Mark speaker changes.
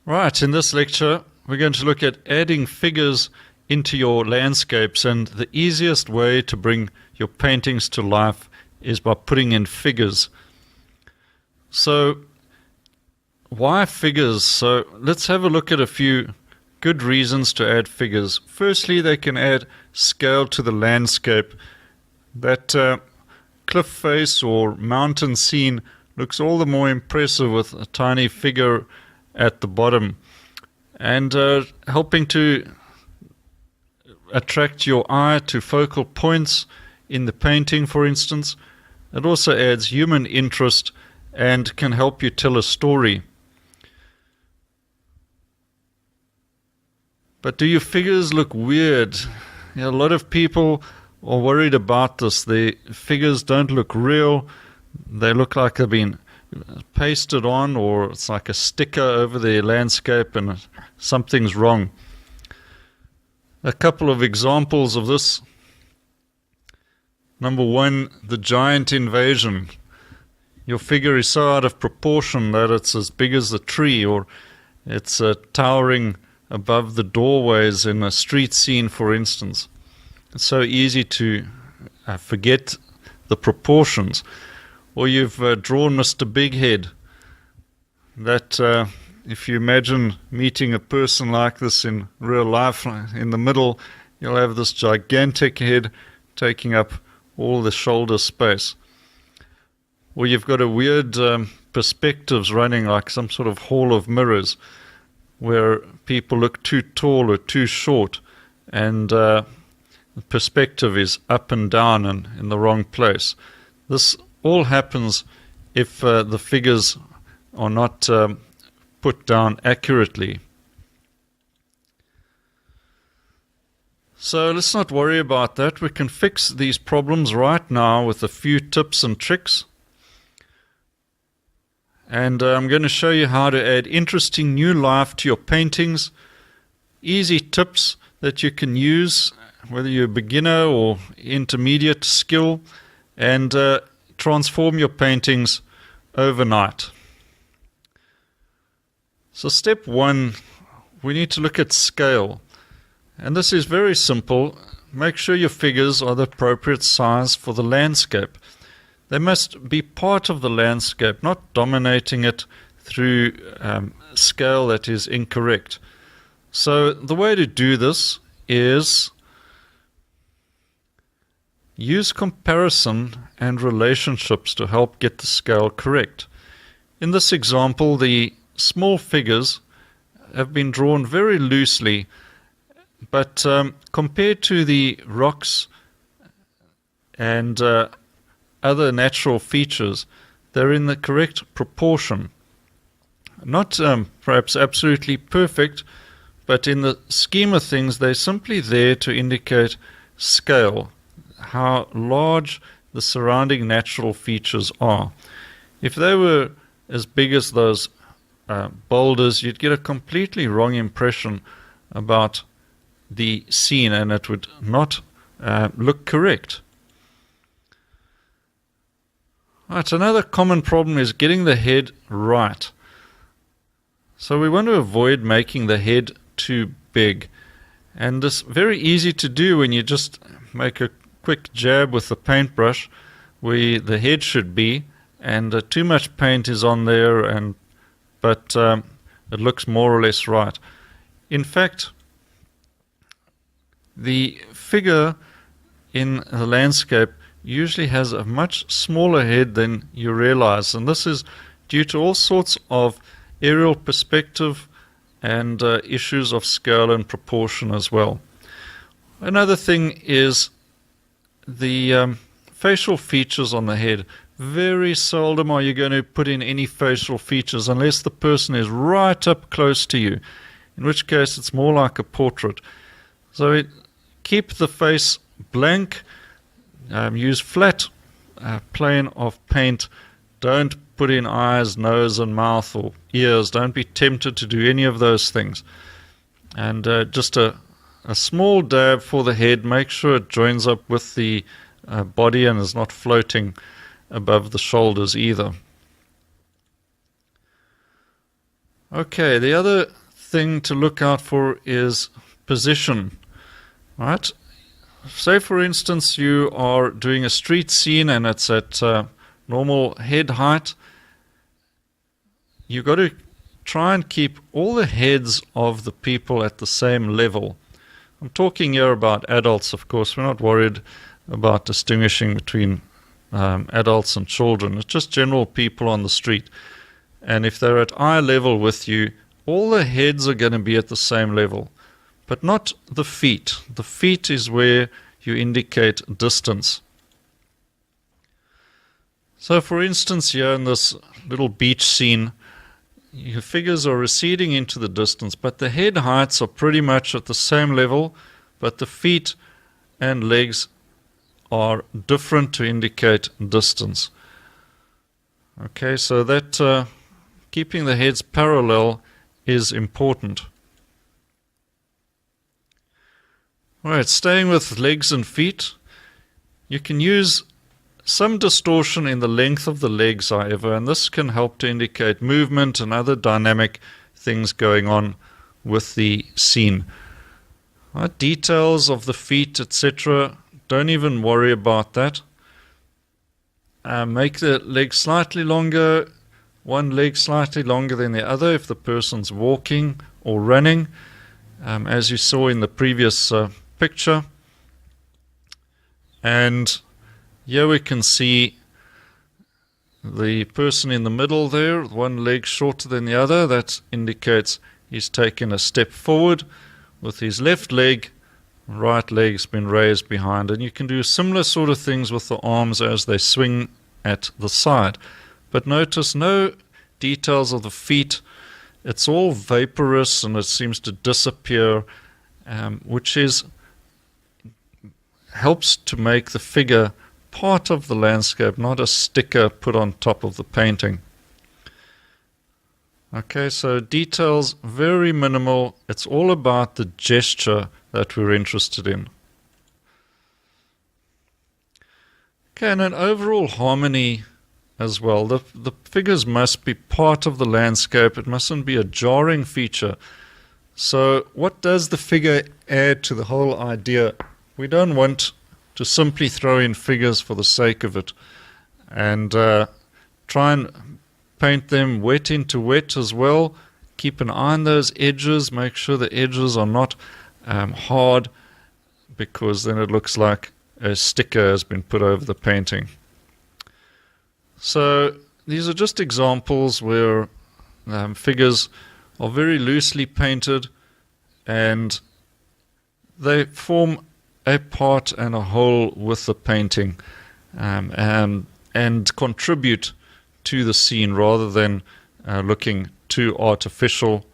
Speaker 1: Right, in this lecture, we're going to look at adding figures into your landscapes, and the easiest way to bring your paintings to life is by putting in figures. So, why figures? So, let's have a look at a few good reasons to add figures. Firstly, they can add scale to the landscape. That cliff face or mountain scene looks all the more impressive with a tiny figure at the bottom, and helping to attract your eye to focal points in the painting, for instance. It also adds human interest and can help you tell a story. But do your figures look weird? A lot of people are worried about this. The figures don't look real. They look like they've been pasted on, or it's like a sticker over the landscape and something's wrong. A couple of examples of this. Number one, the giant invasion. Your figure is so out of proportion that it's as big as the tree, or it's towering above the doorways in a street scene, for instance. It's so easy to forget the proportions. Or you've drawn Mr. Big Head. That if you imagine meeting a person like this in real life, in the middle, you'll have this gigantic head taking up all the shoulder space. Or you've got a weird perspectives running, like some sort of hall of mirrors, where people look too tall or too short, and the perspective is up and down and in the wrong place. This all happens if the figures are not put down accurately. So let's not worry about that. We can fix these problems right now with a few tips and tricks. And I'm going to show you how to add interesting new life to your paintings. Easy tips that you can use, whether you're a beginner or intermediate skill, and transform your paintings overnight. So step one, we need to look at scale. And this is very simple. Make sure your figures are the appropriate size for the landscape. They must be part of the landscape, not dominating it through scale that is incorrect. So the way to do this is use comparison and relationships to help get the scale correct. In this example, the small figures have been drawn very loosely, but compared to the rocks and other natural features, they're in the correct proportion. Not perhaps absolutely perfect, but in the scheme of things, they're simply there to indicate scale, how large the surrounding natural features are. If they were as big as those boulders, you'd get a completely wrong impression about the scene, and it would not look correct. Right, another common problem is getting the head right. So we want to avoid making the head too big. And it's very easy to do when you just make a quick jab with the paintbrush where the head should be, and too much paint is on there, but it looks more or less right. In fact, the figure in the landscape usually has a much smaller head than you realize, and this is due to all sorts of aerial perspective and issues of scale and proportion as well. Another thing is the facial features on the head. Very seldom are you going to put in any facial features unless the person is right up close to you, in which case it's more like a portrait. So keep the face blank. Use flat plane of paint. Don't put in eyes, nose and mouth or ears. Don't be tempted to do any of those things. And just a small dab for the head. Make sure it joins up with the body and is not floating above the shoulders either. Okay, the other thing to look out for is position, right? Say, for instance, you are doing a street scene and it's at normal head height. You've got to try and keep all the heads of the people at the same level. I'm talking here about adults, of course. We're not worried about distinguishing between adults and children. It's just general people on the street. And if they're at eye level with you, all the heads are going to be at the same level, but not the feet. The feet is where you indicate distance. So, for instance, here in this little beach scene, your figures are receding into the distance, but the head heights are pretty much at the same level, but the feet and legs are different to indicate distance. Okay, so that keeping the heads parallel is important. Alright, staying with legs and feet, you can use some distortion in the length of the legs, however, and this can help to indicate movement and other dynamic things going on with the scene. Right, details of the feet, etc., don't even worry about that. Make the leg slightly longer, one leg slightly longer than the other if the person's walking or running, as you saw in the previous picture. And here we can see the person in the middle there, one leg shorter than the other. That indicates he's taken a step forward with his left leg, right leg's been raised behind. And you can do similar sort of things with the arms as they swing at the side. But notice no details of the feet. It's all vaporous and it seems to disappear, which helps to make the figure part of the landscape, not a sticker put on top of the painting. Okay, so details very minimal. It's all about the gesture that we're interested in. Okay, and an overall harmony as well. The figures must be part of the landscape. It mustn't be a jarring feature. So what does the figure add to the whole idea? We don't want to simply throw in figures for the sake of it and try and paint them wet into wet as well. Keep an eye on those edges. Make sure the edges are not hard, because then it looks like a sticker has been put over the painting. So these are just examples where figures are very loosely painted and they form a part and a whole with the painting, and contribute to the scene rather than looking too artificial